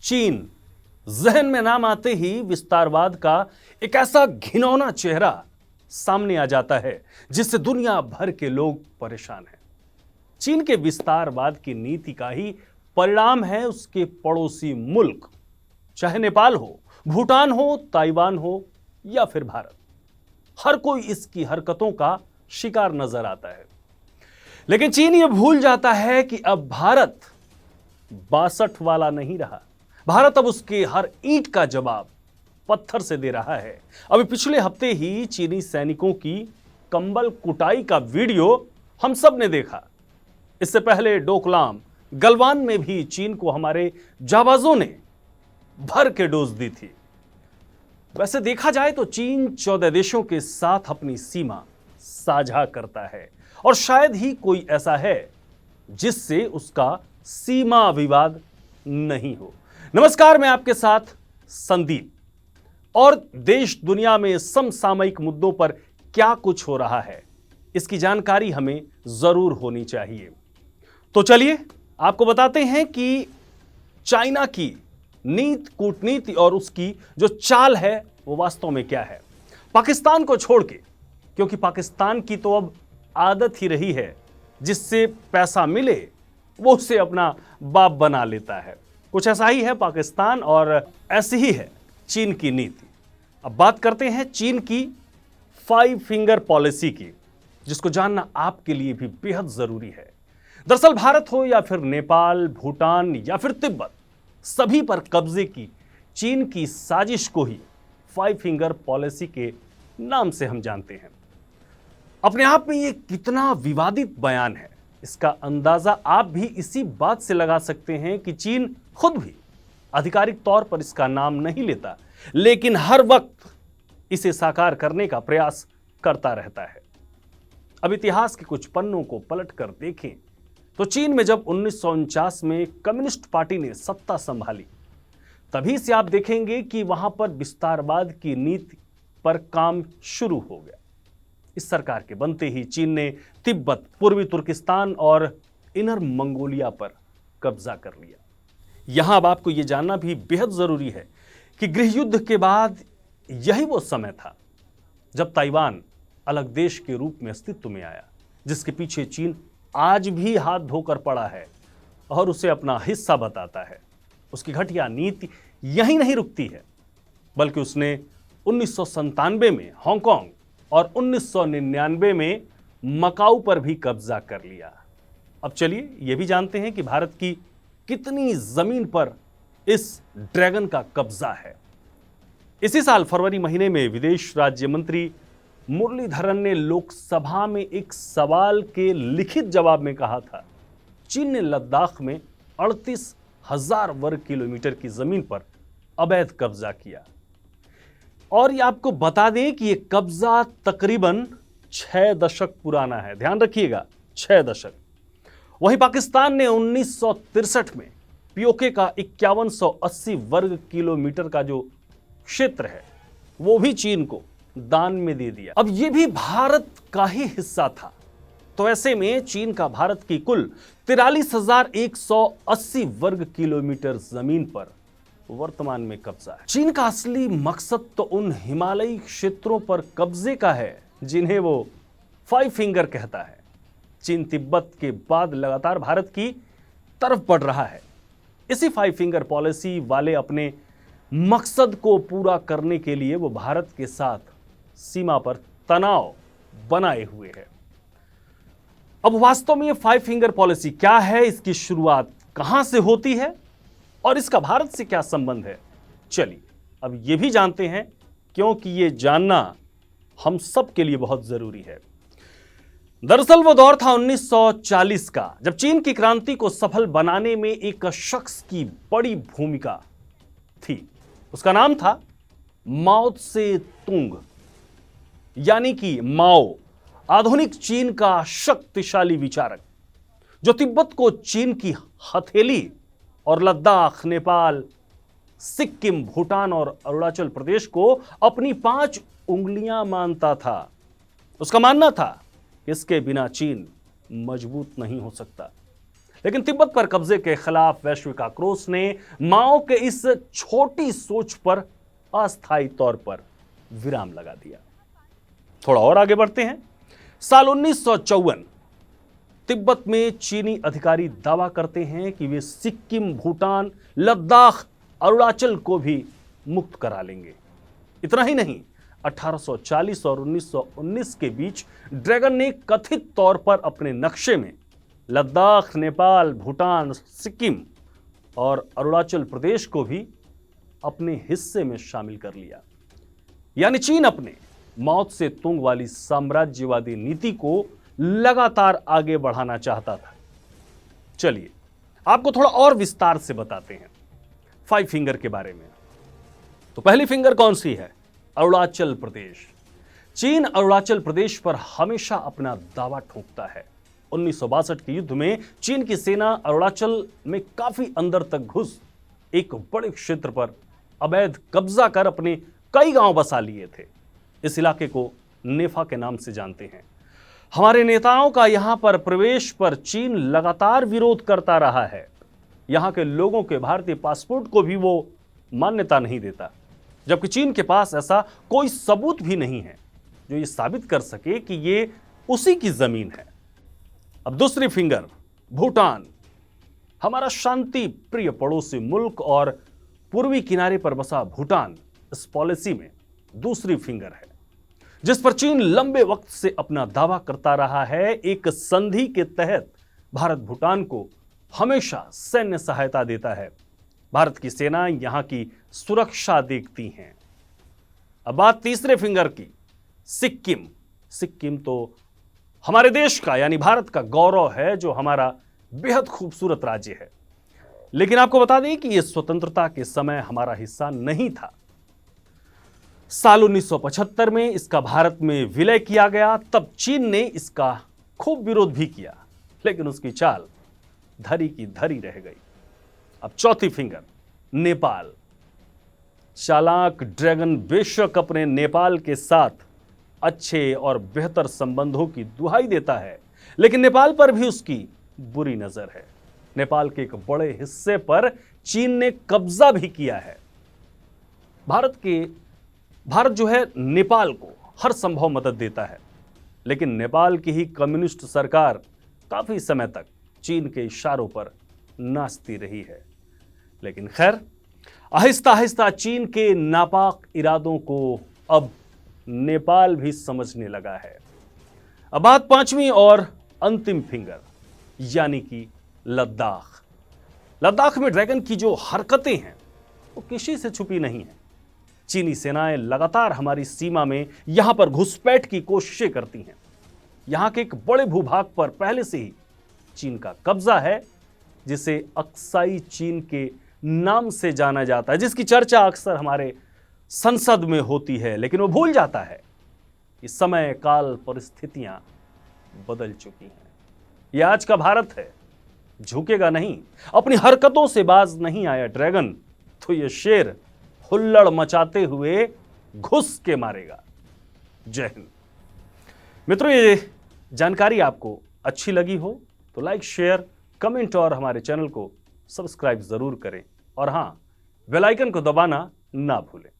चीन जहन में नाम आते ही विस्तारवाद का एक ऐसा घिनौना चेहरा सामने आ जाता है जिससे दुनिया भर के लोग परेशान हैं। चीन के विस्तारवाद की नीति का ही परिणाम है उसके पड़ोसी मुल्क, चाहे नेपाल हो, भूटान हो, ताइवान हो या फिर भारत। हर कोई इसकी हरकतों का शिकार नजर आता है। लेकिन चीन यह भूल जाता है कि अब भारत 62 वाला नहीं रहा। भारत अब उसके हर ईंट का जवाब पत्थर से दे रहा है। अभी पिछले हफ्ते ही चीनी सैनिकों की कंबल कुटाई का वीडियो हम सब ने देखा। इससे पहले डोकलाम, गलवान में भी चीन को हमारे जाबाजों ने भर के डोज दी थी। वैसे देखा जाए तो चीन 14 देशों के साथ अपनी सीमा साझा करता है और शायद ही कोई ऐसा है जिससे उसका सीमा विवाद नहीं हो। नमस्कार, मैं आपके साथ संदीप। और देश दुनिया में समसामयिक मुद्दों पर क्या कुछ हो रहा है, इसकी जानकारी हमें जरूर होनी चाहिए। तो चलिए आपको बताते हैं कि चाइना की नीति, कूटनीति और उसकी जो चाल है वो वास्तव में क्या है। पाकिस्तान को छोड़ के, क्योंकि पाकिस्तान की तो अब आदत ही रही है जिससे पैसा मिले वो उसे अपना बाप बना लेता है। कुछ ऐसा ही है पाकिस्तान और ऐसी ही है चीन की नीति। अब बात करते हैं चीन की 5 फिंगर पॉलिसी की, जिसको जानना आपके लिए भी बेहद जरूरी है। दरअसल भारत हो या फिर नेपाल, भूटान या फिर तिब्बत, सभी पर कब्जे की चीन की साजिश को ही 5 फिंगर पॉलिसी के नाम से हम जानते हैं। अपने आप में यह कितना विवादित बयान है, इसका अंदाजा आप भी इसी बात से लगा सकते हैं कि चीन खुद भी आधिकारिक तौर पर इसका नाम नहीं लेता, लेकिन हर वक्त इसे साकार करने का प्रयास करता रहता है। अब इतिहास के कुछ पन्नों को पलटकर देखें तो चीन में जब 1949 में कम्युनिस्ट पार्टी ने सत्ता संभाली, तभी से आप देखेंगे कि वहां पर विस्तारवाद की नीति पर काम शुरू हो गया। इस सरकार के बनते ही चीन ने तिब्बत, पूर्वी तुर्किस्तान और इनर मंगोलिया पर कब्जा कर लिया। यहां अब आपको यह जानना भी बेहद जरूरी है कि गृह युद्ध के बाद यही वो समय था जब ताइवान अलग देश के रूप में अस्तित्व में आया, जिसके पीछे चीन आज भी हाथ धोकर पड़ा है और उसे अपना हिस्सा बताता है। उसकी घटिया नीति यहीं नहीं रुकती है, बल्कि उसने 1997 में हांगकांग और 1999 में मकाऊ पर भी कब्जा कर लिया। अब चलिए यह भी जानते हैं कि भारत की कितनी जमीन पर इस ड्रैगन का कब्जा है। इसी साल फरवरी महीने में विदेश राज्य मंत्री मुरलीधरन ने लोकसभा में एक सवाल के लिखित जवाब में कहा था, चीन ने लद्दाख में 38,000 वर्ग किलोमीटर की जमीन पर अवैध कब्जा किया। और ये आपको बता दें कि यह कब्जा तकरीबन 6 दशक पुराना है। ध्यान रखिएगा, 6 दशक। वहीं पाकिस्तान ने 1963 में पीओके का 5180 वर्ग किलोमीटर का जो क्षेत्र है वो भी चीन को दान में दे दिया। अब यह भी भारत का ही हिस्सा था। तो ऐसे में चीन का भारत की कुल 43,180 वर्ग किलोमीटर जमीन पर वर्तमान में कब्जा है। चीन का असली मकसद तो उन हिमालयी क्षेत्रों पर कब्जे का है जिन्हें वो 5 फिंगर कहता है। चीन तिब्बत के बाद लगातार भारत की तरफ बढ़ रहा है। इसी 5 फिंगर पॉलिसी वाले अपने मकसद को पूरा करने के लिए वो भारत के साथ सीमा पर तनाव बनाए हुए है। अब वास्तव में ये 5 फिंगर पॉलिसी क्या है, इसकी शुरुआत कहां से होती है और इसका भारत से क्या संबंध है, चलिए अब ये भी जानते हैं, क्योंकि ये जानना हम सब के लिए बहुत जरूरी है। दरअसल वो दौर था 1940 का, जब चीन की क्रांति को सफल बनाने में एक शख्स की बड़ी भूमिका थी। उसका नाम था माओ त्से तुंग, यानी कि माओ, आधुनिक चीन का शक्तिशाली विचारक, जो तिब्बत को चीन की हथेली और लद्दाख, नेपाल, सिक्किम, भूटान और अरुणाचल प्रदेश को अपनी 5 उंगलियां मानता था। उसका मानना था कि इसके बिना चीन मजबूत नहीं हो सकता। लेकिन तिब्बत पर कब्जे के खिलाफ वैश्विक आक्रोश ने माओ के इस छोटी सोच पर अस्थायी तौर पर विराम लगा दिया। थोड़ा और आगे बढ़ते हैं। साल 1954 तिब्बत में चीनी अधिकारी दावा करते हैं कि वे सिक्किम, भूटान, लद्दाख, अरुणाचल को भी मुक्त करा लेंगे। इतना ही नहीं, 1840 और 1919 के बीच ड्रैगन ने कथित तौर पर अपने नक्शे में लद्दाख, नेपाल, भूटान, सिक्किम और अरुणाचल प्रदेश को भी अपने हिस्से में शामिल कर लिया। यानी चीन अपने मौत से तुंग वाली साम्राज्यवादी नीति को लगातार आगे बढ़ाना चाहता था। चलिए आपको थोड़ा और विस्तार से बताते हैं 5 फिंगर के बारे में। तो पहली फिंगर कौन सी है? अरुणाचल प्रदेश। चीन अरुणाचल प्रदेश पर हमेशा अपना दावा ठोकता है। 1962 के युद्ध में चीन की सेना अरुणाचल में काफी अंदर तक घुस एक बड़े क्षेत्र पर अवैध कब्जा कर अपने कई गांव बसा लिए थे। इस इलाके को नेफा के नाम से जानते हैं। हमारे नेताओं का यहां पर प्रवेश पर चीन लगातार विरोध करता रहा है। यहां के लोगों के भारतीय पासपोर्ट को भी वो मान्यता नहीं देता, जबकि चीन के पास ऐसा कोई सबूत भी नहीं है जो ये साबित कर सके कि ये उसी की जमीन है। अब दूसरी फिंगर, भूटान। हमारा शांति प्रिय पड़ोसी मुल्क और पूर्वी किनारे पर बसा भूटान इस पॉलिसी में दूसरी फिंगर है, जिस पर चीन लंबे वक्त से अपना दावा करता रहा है। एक संधि के तहत भारत भूटान को हमेशा सैन्य सहायता देता है। भारत की सेना यहां की सुरक्षा देखती हैं। अब बात तीसरे फिंगर की, सिक्किम। सिक्किम तो हमारे देश का यानी भारत का गौरव है, जो हमारा बेहद खूबसूरत राज्य है। लेकिन आपको बता दें कि यह स्वतंत्रता के समय हमारा हिस्सा नहीं था। साल 1975 में इसका भारत में विलय किया गया। तब चीन ने इसका खूब विरोध भी किया, लेकिन उसकी चाल धरी की धरी रह गई। अब चौथी फिंगर, नेपाल। चालाक ड्रैगन बेशक अपने नेपाल के साथ अच्छे और बेहतर संबंधों की दुहाई देता है, लेकिन नेपाल पर भी उसकी बुरी नजर है। नेपाल के एक बड़े हिस्से पर चीन ने कब्जा भी किया है। भारत जो है नेपाल को हर संभव मदद देता है, लेकिन नेपाल की ही कम्युनिस्ट सरकार काफी समय तक चीन के इशारों पर नाचती रही है। लेकिन खैर, आहिस्ता आहिस्ता चीन के नापाक इरादों को अब नेपाल भी समझने लगा है। अब बात पांचवी और अंतिम फिंगर, यानी कि लद्दाख। लद्दाख में ड्रैगन की जो हरकतें हैं वो किसी से छुपी नहीं है। चीनी सेनाएं लगातार हमारी सीमा में यहां पर घुसपैठ की कोशिशें करती हैं। यहां के एक बड़े भूभाग पर पहले से ही चीन का कब्जा है, जिसे अक्साई चीन के नाम से जाना जाता है, जिसकी चर्चा अक्सर हमारे संसद में होती है। लेकिन वो भूल जाता है कि समय, काल, परिस्थितियां बदल चुकी हैं। यह आज का भारत है, झुकेगा नहीं। अपनी हरकतों से बाज नहीं आया ड्रैगन, तो यह शेर हुल्लड़ मचाते हुए घुस के मारेगा। जय हिंद। मित्रों, ये जानकारी आपको अच्छी लगी हो तो लाइक, शेयर, कमेंट और हमारे चैनल को सब्सक्राइब जरूर करें। और हां, बेल आइकन को दबाना ना भूलें।